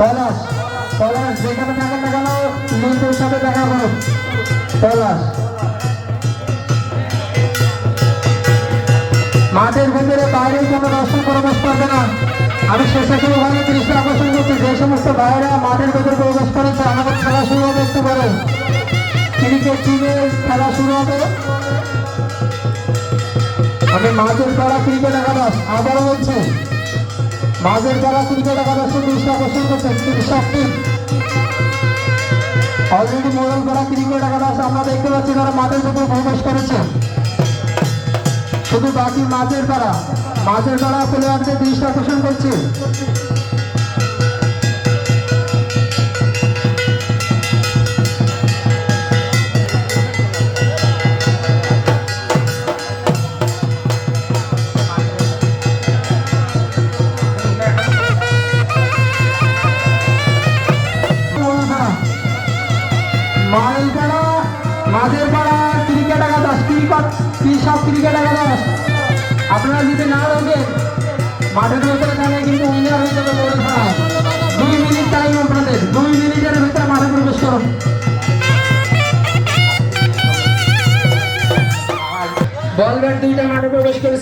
পলাশ পলাশ যেখানে থাকেন না কেন লিঙ্কের সাথে দেখা করুন। পলাশ মাঠের ভেতরে বাইরে কোনো দর্শন প্রবেশ করবে না। আমি স্বেচ্ছাসেবকভাবে দৃষ্টি আকর্ষণ করছি, যে সমস্ত ভাইরা মাঠের ভেতরে প্রবেশ করেছে আমাদের খেলা শুরু হবে একটু পরে। ক্রিকেট টিমের খেলা শুরু হবে। আমি মাঝের পাড়া ক্রিকেট একাদশ আবারও বলছি, মাঝের পাড়া ক্রিকেট একাদশকে দৃষ্টি আকর্ষণ করছেন কৃষক টিম। অলরেডি মোড়ল পাড়া ক্রিকেট একাদশ আমরা দেখতে পাচ্ছি তারা মাঠের ভেতরে প্রবেশ করেছে। শুধু বাকি মাঝের পাড়া প্লেয়ারদের দৃষ্টি আকর্ষণ করছে। মাঝের পাড়া ক্রিকেট একাদশ কৃষক ক্রিকেট একাদশ আপনারা যদি না রোগেন মাঠের ভেতরে তাহলে কিন্তু উইনার হয়ে যাবে। 2 মিনিট টাইম আপনাদের, 2 মিনিটের ভেতরে মাঠে প্রবেশ করুন। বল ব্যাট দুইটা মাঠে প্রবেশ করেছে।